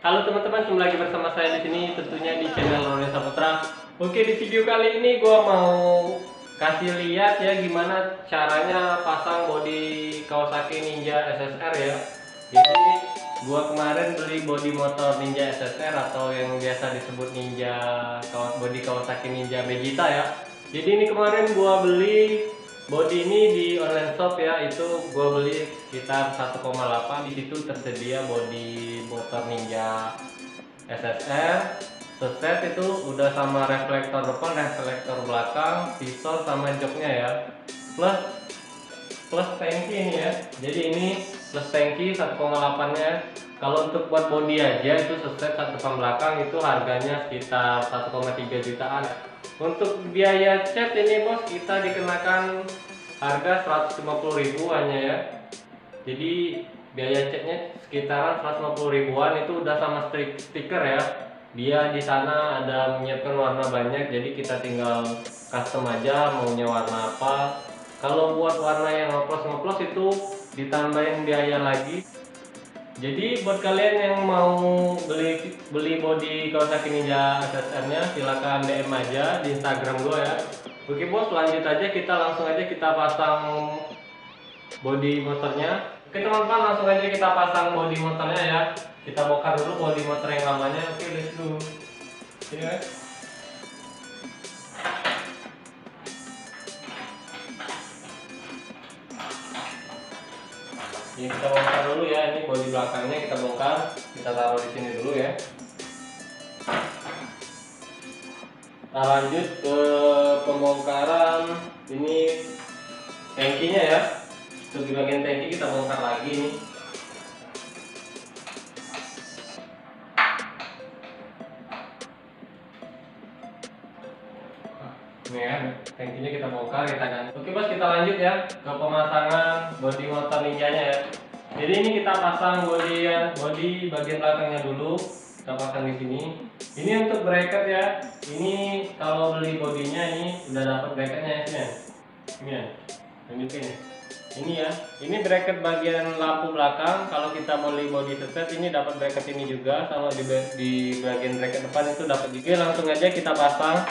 Halo teman-teman, kembali lagi bersama saya di sini, tentunya di channel Roni Saputra. Oke, di video kali ini gua mau kasih lihat ya gimana caranya pasang bodi Kawasaki Ninja SSR ya. Jadi gua kemarin beli bodi motor Ninja SSR atau yang biasa disebut bodi Kawasaki Ninja Vegeta ya. Jadi ini kemarin gua beli bodi ini di online shop ya, itu gue beli sekitar 1,8. Di situ tersedia bodi motor Ninja SSR seset, itu udah sama reflektor depan, reflektor belakang, visor sama joknya ya, plus tangki ini ya. Jadi ini plus tangki 1,8 nya. Kalau untuk buat bodi aja itu seset satu depan belakang itu harganya sekitar 1,3 jutaan. Untuk biaya cat ini bos, kita dikenakan harga 150.000 hanya ya. Jadi biaya catnya sekitaran 150 ribuan, itu udah sama stiker ya. Dia di sana ada menyiapkan warna banyak, jadi kita tinggal custom aja maunya warna apa. Kalau buat warna yang ngoplos itu ditambahin biaya lagi. Jadi buat kalian yang mau beli bodi Kawasaki Ninja SSR nya, silakan DM aja di Instagram gue ya. Oke bos, lanjut aja, kita langsung aja kita pasang bodi motornya. Oke teman-teman, langsung aja kita pasang bodi motornya ya. Kita bongkar dulu bodi motor yang lamanya. Oke, let's go. Ini ya. Ini kita bongkar dulu ya, ini bodi belakangnya kita bongkar, kita taruh di sini dulu ya. Nah, lanjut ke pembongkaran ini tangkinya ya. Untuk di bagian tangki kita bongkar lagi nih. Ini ya, tangkinya kita bongkar, kita ganti. Oke bos, kita lanjut ya ke pemasangan bodi motor Ninjanya ya. Jadi ini kita pasang bodi bagian belakangnya dulu. Kita pasang di sini. Ini untuk bracket ya. Ini kalau beli bodinya ini udah dapat bracketnya ya. Ini ya. Tunjukin ya. Ini ya. Ini bracket bagian lampu belakang. Kalau kita beli bodi seset ini dapat bracket ini juga, sama di bagian bracket depan itu dapat juga. Langsung aja kita pasang.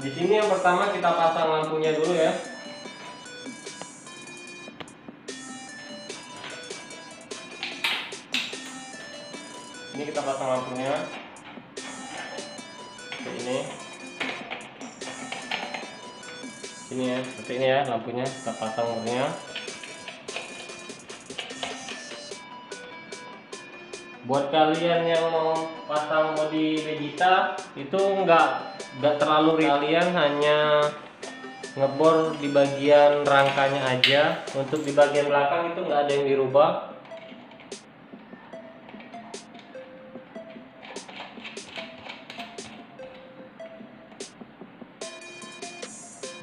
Di sini yang pertama kita pasang lampunya dulu ya. Ini kita pasang lampunya seperti ini. Sini ya, seperti ini ya lampunya, kita pasang lampunya. Buat kalian yang mau pasang bodi Vegeta itu nggak terlalu kalian hanya ngebor di bagian rangkanya aja. Untuk di bagian belakang itu nggak ada yang dirubah.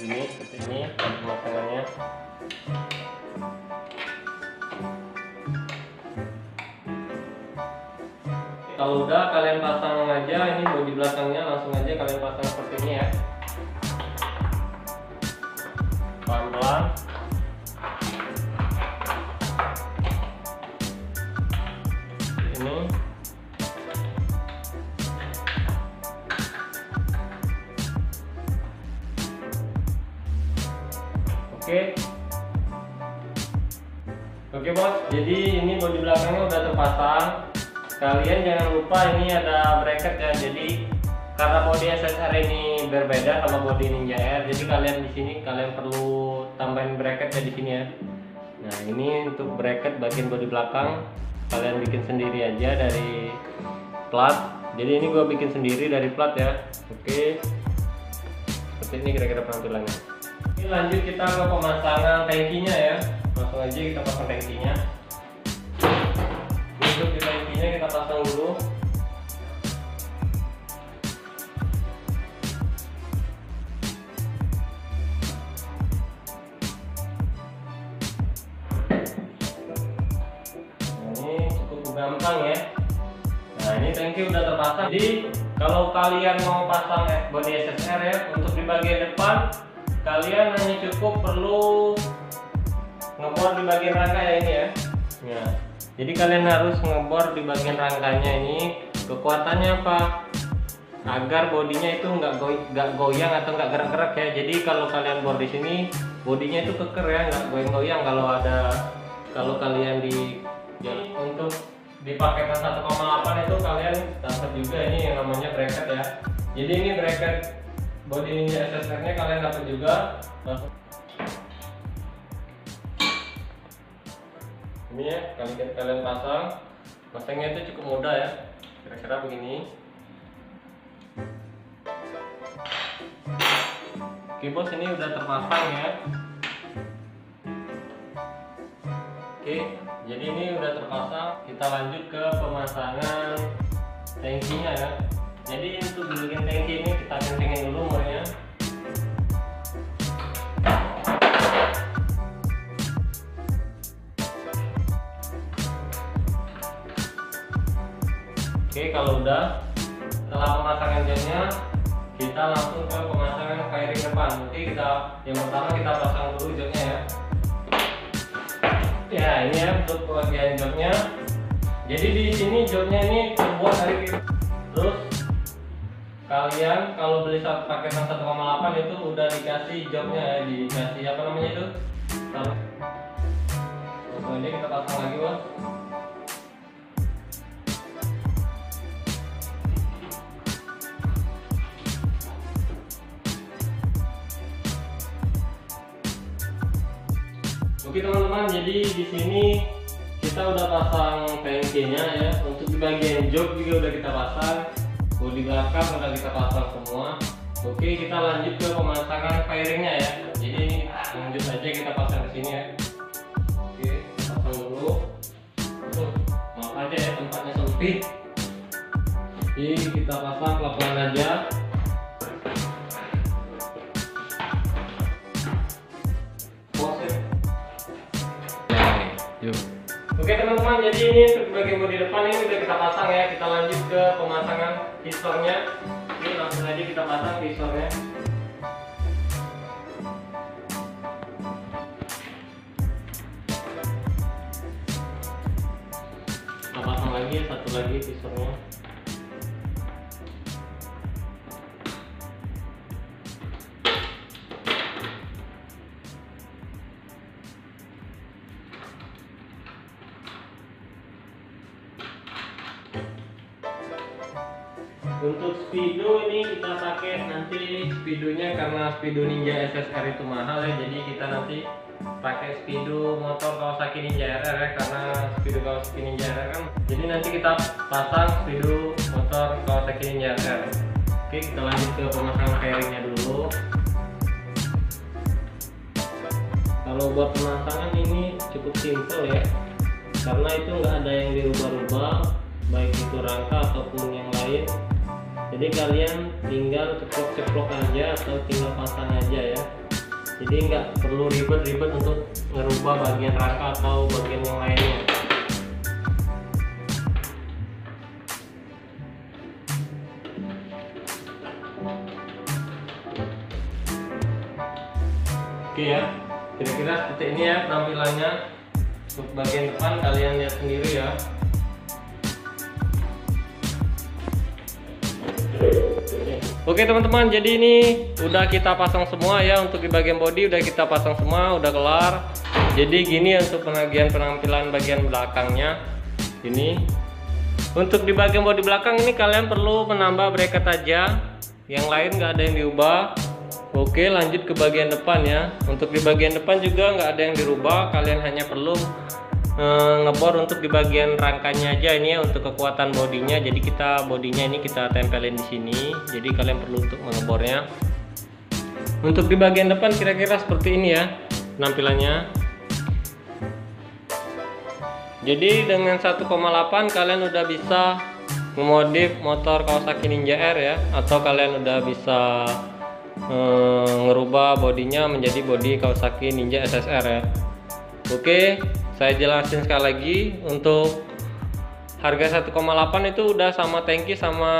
Ini seperti ini pemasangannya. Kalau udah kalian pasang aja ini bodi belakangnya, langsung aja kalian pasang seperti ini ya. Pelan-pelan. Ini. Oke bos, jadi ini bodi belakangnya udah terpasang. Kalian jangan lupa ini ada bracket ya. Jadi karena bodi SSR ini berbeda sama bodi Ninja R, jadi kalian di sini kalian perlu tambahin bracket ya di sini ya. Nah, ini untuk bracket bagian bodi belakang kalian bikin sendiri aja dari plat. Jadi ini gue bikin sendiri dari plat ya. Oke, seperti ini kira-kira penampilannya. Ini lanjut kita ke pemasangan tangkinya ya. Langsung aja kita pasang tangkinya. Untuk di tangkinya kita pasang dulu. Ini cukup gampang ya. Nah, ini tangki udah terpasang. Jadi kalau kalian mau pasang bodi SSR ya, untuk di bagian depan kalian hanya cukup perlu ngebor di bagian rangka ya, ini ya. Ya, jadi kalian harus ngebor di bagian rangkanya ini. Kekuatannya apa? Agar bodinya itu nggak goyang atau nggak gerak-gerak ya. Jadi kalau kalian bor di sini, bodinya itu keker ya, nggak goyang-goyang. Kalau kalian di untuk di paketan 1,8 itu kalian dapat juga ini yang namanya bracket ya. Jadi ini bracket body Ninja SSR-nya kalian dapat juga. Ini ya, kalian pasangnya itu cukup mudah ya, kira-kira begini. Oke bos, ini udah terpasang ya. Oke, jadi ini udah terpasang. Kita lanjut ke pemasangan tangkinya ya. Jadi untuk bagian tangki ini kita kencengin dulu murnya. Oke, kalau udah, setelah pemasangan jamnya, kita langsung ke pemasangan fairing depan. Oke, yang pertama kita pasang dulu joknya ya. Ya, ini ya untuk bagian joknya. Jadi di sini joknya ini terbuat dari terus kalian kalau beli paketan 1,8 itu udah dikasih joknya ya, dikasih apa namanya itu? Langsung aja kita pasang lagi bos. Oke teman-teman, jadi di sini kita udah pasang tangkinya ya. Untuk di bagian jok juga udah kita pasang, bodi belakang udah kita pasang semua. Oke, kita lanjut ke pemasangan fairingnya ya. Jadi lanjut aja kita pasang ke sini ya. Oke, pasang dulu. Maaf aja ya tempatnya sempit. Jadi kita pasang pelan-pelan aja. Oke teman-teman, jadi ini untuk bagian bodi depan ini udah kita pasang ya. Kita lanjut ke pemasangan pistonnya. Ini langsung aja kita pasang pistonnya. Kita pasang lagi satu lagi pistonnya. Untuk speedo ini kita pakai nanti speedonya, karena speedo Ninja SSR itu mahal ya, jadi kita nanti pakai speedo motor Kawasaki Ninja RR ya, karena speedo Kawasaki Ninja RR kan. Jadi nanti kita pasang speedo motor Kawasaki Ninja RR. Oke, kita lanjut ke pemasangan fairingnya dulu. Kalau buat pemasangan ini cukup simple ya, karena itu nggak ada yang dirubah-rubah, baik itu rangka ataupun yang lain. Jadi kalian tinggal ceplok-ceplok aja atau tinggal pasang aja ya. Jadi nggak perlu ribet-ribet untuk ngerubah bagian rangka atau bagian yang lainnya. Oke ya, kira-kira seperti ini ya tampilannya. Untuk bagian depan kalian lihat sendiri ya. Oke teman-teman, jadi ini udah kita pasang semua ya. Untuk di bagian bodi udah kita pasang semua, udah kelar. Jadi gini untuk penampilan bagian belakangnya. Ini untuk di bagian bodi belakang ini kalian perlu menambah bracket aja, yang lain nggak ada yang diubah. Oke, lanjut ke bagian depan ya. Untuk di bagian depan juga nggak ada yang dirubah, kalian hanya perlu ngebor untuk di bagian rangkanya aja ini ya, untuk kekuatan bodinya. Jadi bodinya ini kita tempelin di sini, jadi kalian perlu untuk mengebornya. Untuk di bagian depan kira-kira seperti ini ya penampilannya. Jadi dengan 1,8 kalian udah bisa memodif motor Kawasaki Ninja R ya, atau kalian udah bisa ngerubah bodinya menjadi bodi Kawasaki Ninja SSR ya. Oke, saya jelasin sekali lagi. Untuk harga 1,8 itu udah sama tangki sama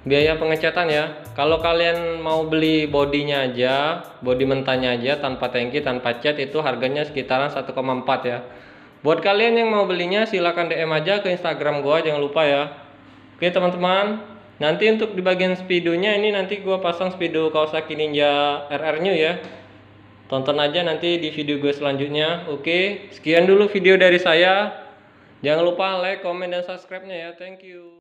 biaya pengecatan ya. Kalau kalian mau beli bodinya aja, bodi mentahnya aja tanpa tangki, tanpa cat, itu harganya sekitaran 1,4 ya. Buat kalian yang mau belinya silahkan DM aja ke Instagram gua, jangan lupa ya. Oke teman-teman, nanti untuk di bagian speedonya ini nanti gua pasang speedo Kawasaki Ninja RR New ya. Tonton aja nanti di video gue selanjutnya. Oke, sekian dulu video dari saya. Jangan lupa like, komen, dan subscribe-nya ya. Thank you.